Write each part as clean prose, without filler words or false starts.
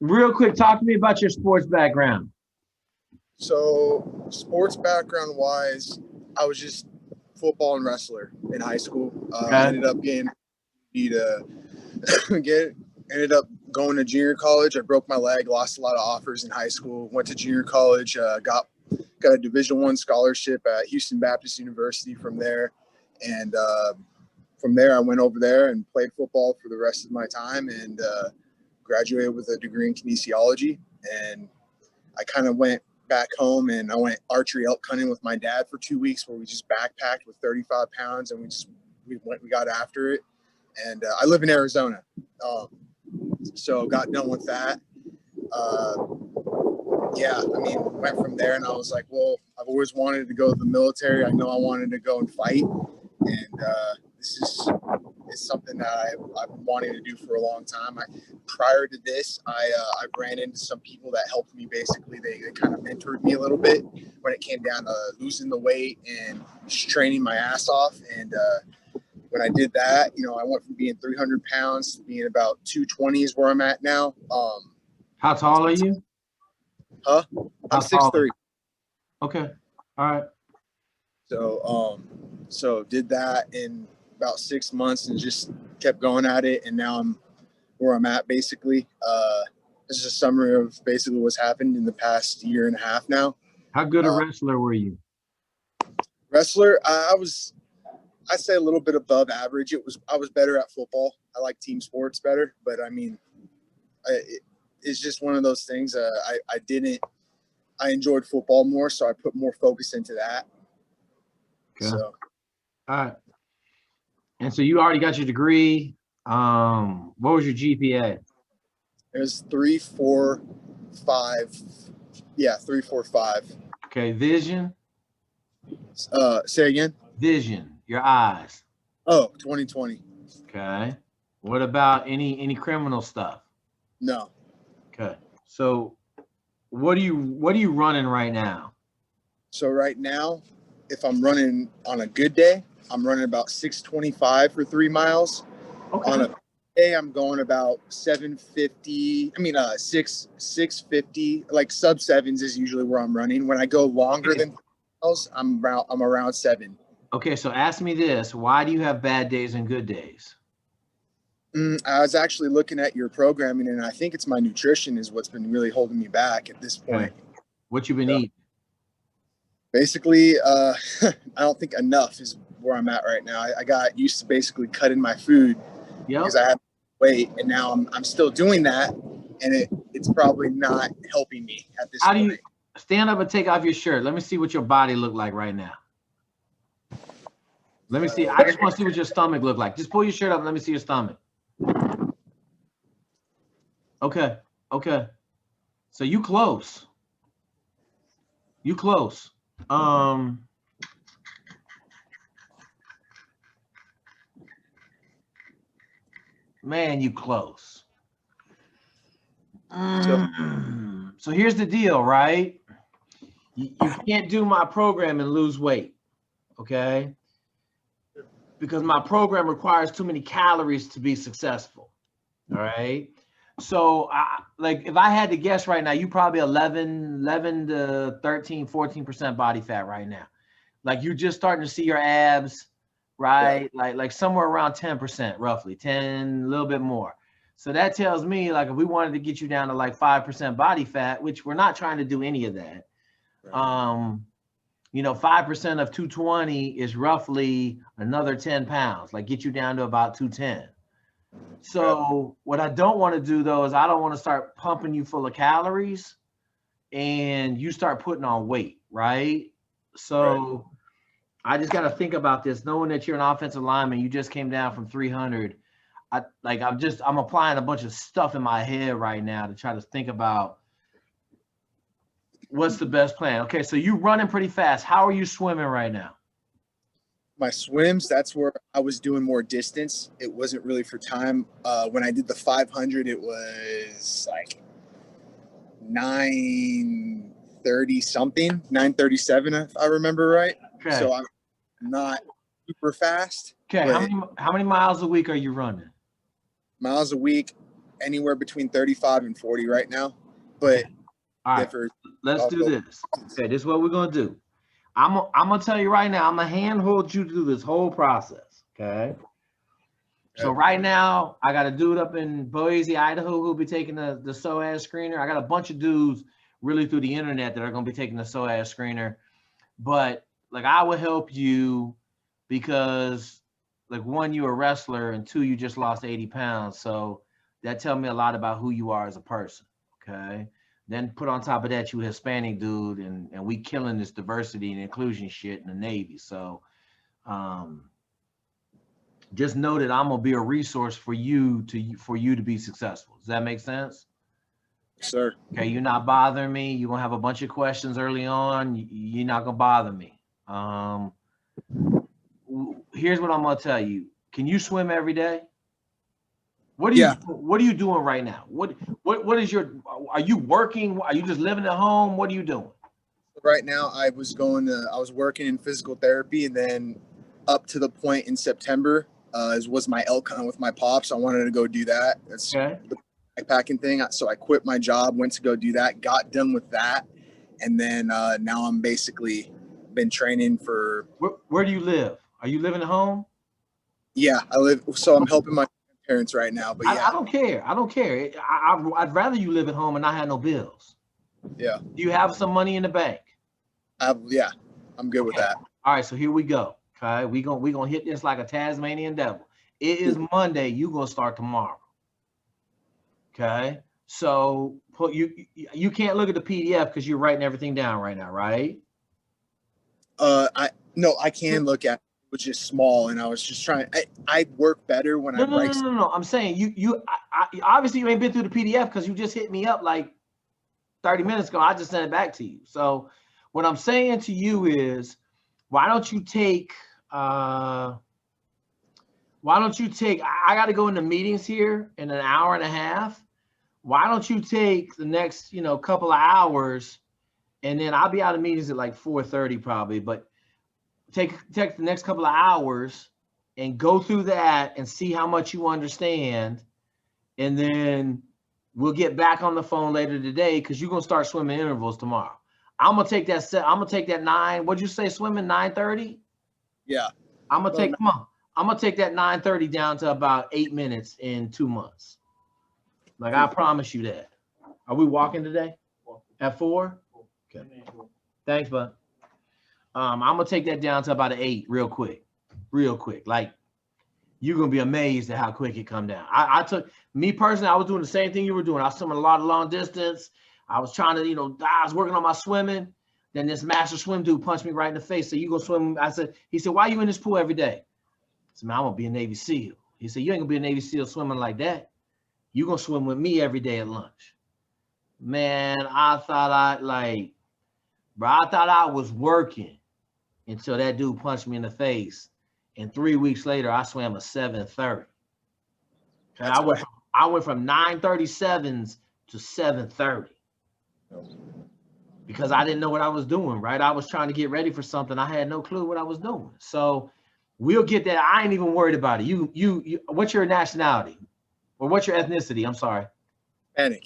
Real quick, talk to me about your sports background. So, sports background wise, I was just football and wrestler in high school. Okay. Ended up getting ended up going to junior college. I broke my leg, lost a lot of offers in high school. Went to junior college, got a Division I scholarship at Houston Baptist University from there, and from there I went over there and played football for the rest of my time, and graduated with a degree in kinesiology. And I kind of went back home and I went archery elk hunting with my dad for 2 weeks, where we just backpacked with 35 pounds and we got after it. And I live in Arizona. So got done with that. Went from there, and I was like, well, I've always wanted to go to the military. I know I wanted to go and fight. And this is something that I've been wanting to do for a long time. Prior to this, I ran into some people that helped me. Basically, they kind of mentored me a little bit when it came down to losing the weight and just training my ass off. And when I did that, I went from being 300 pounds to being about 220 is where I'm at now. How tall are you? Huh? I'm 6'3". Okay. All right. So did that in about 6 months and just kept going at it. And now I'm where I'm at, basically. This is a summary of basically what's happened in the past year and a half now. How good a wrestler were you? Wrestler, I'd say a little bit above average. I was better at football. I like team sports better, but I mean, it's just one of those things. I enjoyed football more, so I put more focus into that. Okay. So, all right. And so you already got your degree. What was your GPA? It was 3.45. Yeah, 3.45. Okay. Vision? Say again? Vision. Your eyes. Oh, 20/20. Okay. What about any criminal stuff? No. Okay. So what are you running right now? So right now, if I'm running on a good day, I'm running about 6:25 for 3 miles. Okay. On a day, I'm going about 7:50. 6:50. Like sub sevens is usually where I'm running. When I go longer than 3 miles, I'm around 7. Okay, so ask me this: why do you have bad days and good days? I was actually looking at your programming, and I think it's my nutrition is what's been really holding me back at this point. Okay. What you been eating? Basically, I don't think enough is where I'm at right now. I got used to basically cutting my food because I had weight, and now I'm still doing that, and it's probably not helping me at this point. How do you stand up and take off your shirt? Let me see what your body look like right now. Let me see. I just want to see what your stomach look like. Just pull your shirt up and let me see your stomach. Okay. Okay. So you close. You close. Man, you close. So here's the deal, right? You can't do my program and lose weight, okay? Because my program requires too many calories to be successful, all right? So like if I had to guess right now, you probably 11 to 13, 14% body fat right now. Like you're just starting to see your abs, right? Yeah. Like somewhere around 10%, roughly 10, a little bit more. So that tells me like if we wanted to get you down to like 5% body fat, which we're not trying to do any of that. Right. 5% of 220 is roughly another 10 pounds, like get you down to about 210. So what I don't want to do though is I don't want to start pumping you full of calories and you start putting on weight, right? So I just got to think about this, knowing that you're an offensive lineman, you just came down from 300. I'm applying a bunch of stuff in my head right now to try to think about what's the best plan. Okay, so you running pretty fast. How are you swimming right now? My swims, that's where I was doing more distance. It wasn't really for time. When I did the 500, it was like 9:30 something, 9:37 if I remember right. Okay. So I'm not super fast. Okay, how many miles a week are you running? Miles a week, anywhere between 35 and 40 right now, but all right, differs. let's do this. Okay, this is what we're gonna do. I'm gonna tell you right now, I'm gonna handhold you through this whole process. Okay. So right now, I got a dude up in Boise, Idaho, who'll be taking the SOAS screener. I got a bunch of dudes really through the internet that are gonna be taking the SOAS screener. But like, I will help you because, like, one, you're a wrestler, and two, you just lost 80 pounds. So that tells me a lot about who you are as a person. Okay. Then put on top of that, you a Hispanic dude, and we killing this diversity and inclusion shit in the Navy. So just know that I'm gonna be a resource for you to be successful. Does that make sense? Sir. Okay, you're not bothering me. You're gonna have a bunch of questions early on. You're not gonna bother me. Here's what I'm gonna tell you. Can you swim every day? What are you doing right now? What is your, are you working? Are you just living at home? What are you doing? Right now, I was working in physical therapy, and then up to the point in September was my elk hunt with my pops. I wanted to go do that. That's the backpacking thing. So I quit my job, went to go do that, got done with that, and then now I'm basically been training for. Where do you live? Are you living at home? Yeah, I'm helping my parents right now, but yeah. I don't care. I don't care. I'd rather you live at home and not have no bills. Yeah. Do you have some money in the bank? Yeah, I'm good with that. All right, so here we go. Okay, we gonna hit this like a Tasmanian devil. It is Monday. You gonna start tomorrow. Okay, so you can't look at the PDF because you're writing everything down right now, right? I can look at it, which is small, and I was just trying. I work better when I write. No. I'm saying you obviously you ain't been through the PDF because you just hit me up like 30 minutes ago. I just sent it back to you. So what I'm saying to you is, why don't you take I got to go into meetings here in an hour and a half. Why don't you take the next, couple of hours, and then I'll be out of meetings at like 4:30 probably, but take the next couple of hours and go through that and see how much you understand. And then we'll get back on the phone later today because you're going to start swimming intervals tomorrow. I'm going to take that 9. What'd you say, swimming 9:30? Yeah. I'm going to take that 9:30 down to about 8 minutes in 2 months. Like, I promise you that. Are we walking today? At 4? Okay. Thanks, bud. I'm going to take that down to about an 8 real quick. Like, you're going to be amazed at how quick it come down. Me personally, I was doing the same thing you were doing. I was swimming a lot of long distance. I was trying to, I was working on my swimming. Then this master swim dude punched me right in the face. So you go swim. He said, why are you in this pool every day? I said, man, I'm going to be a Navy SEAL. He said, you ain't going to be a Navy SEAL swimming like that. You're going to swim with me every day at lunch. Man, I thought I was working until that dude punched me in the face. And 3 weeks later, I swam a 7:30. I went from 9:37s to 7:30 because I didn't know what I was doing, right? I was trying to get ready for something. I had no clue what I was doing. So we'll get that. I ain't even worried about it. You what's your nationality? Or what's your ethnicity? I'm sorry. Hispanic.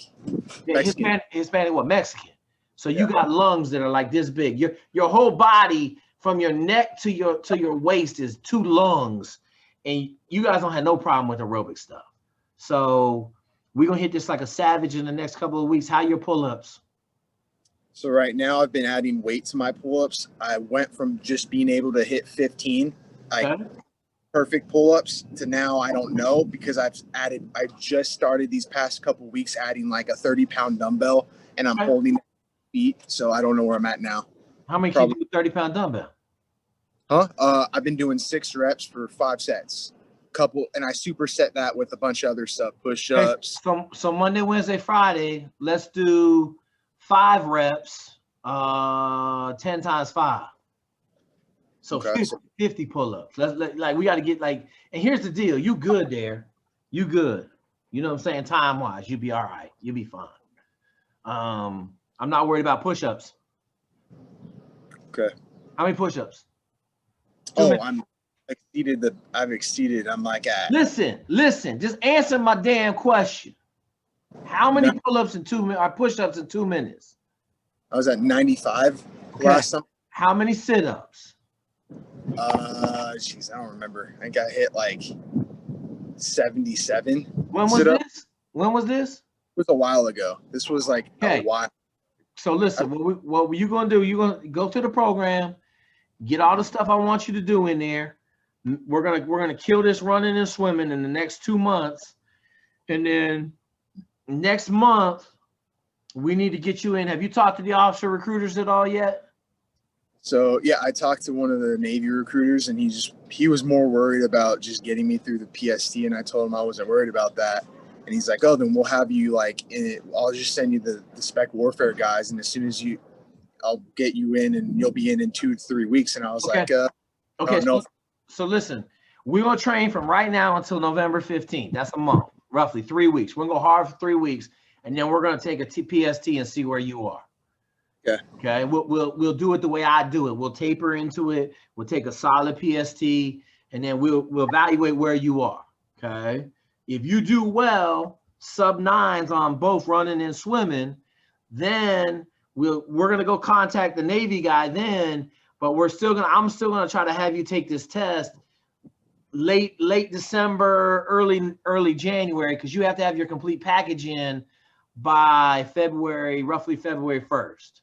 Yeah, Hispanic, what? Mexican. So you got lungs that are like this big. Your whole body from your neck to your waist is 2 lungs, and you guys don't have no problem with aerobic stuff. So we're gonna hit this like a savage in the next couple of weeks. How are your pull-ups? So right now I've been adding weight to my pull-ups. I went from just being able to hit 15. Perfect pull-ups to now I don't know because I just started these past couple weeks adding like a 30-pound dumbbell and I'm holding feet, so I don't know where I'm at now. How many can you do with 30-pound dumbbell? I've been doing 6 reps for 5 sets. And I superset that with a bunch of other stuff, push-ups. So Monday, Wednesday, Friday, let's do 5 reps, 10 times 5. So 50 pull-ups. Like we got to get like, and here's the deal. You good there. You good. You know what I'm saying? Time-wise, you'll be all right. You'll be fine. I'm not worried about push-ups. Okay. How many push-ups? I've exceeded. I'm like at. Listen. Just answer my damn question. How many pull-ups in 2 minutes or push-ups in 2 minutes? I was at 95 Okay. last time. How many sit-ups? Jeez, I don't remember. I think I hit like 77. When was this? When was this? It was a while ago. This was like a while. So listen, what you gonna do? You gonna go to the program, get all the stuff I want you to do in there. We're gonna kill this running and swimming in the next 2 months, and then next month we need to get you in. Have you talked to the officer recruiters at all yet? So yeah, I talked to one of the Navy recruiters, and he was more worried about just getting me through the PST, and I told him I wasn't worried about that. And he's like, oh, then we'll have you like in it. I'll just send you the spec warfare guys, and as soon as I'll get you in, and you'll be in 2 to 3 weeks. And I was like, okay. No. So listen, we're gonna train from right now until November 15th. That's a month, roughly 3 weeks. We're gonna go hard for 3 weeks, and then we're gonna take a PST and see where you are. Yeah. Okay. We'll do it the way I do it. We'll taper into it. We'll take a solid PST, and then we'll evaluate where you are. Okay. If you do well, sub-9s on both running and swimming, then we're gonna go contact the Navy guy then. But I'm still gonna try to have you take this test late December, early January, because you have to have your complete package in by roughly February 1st.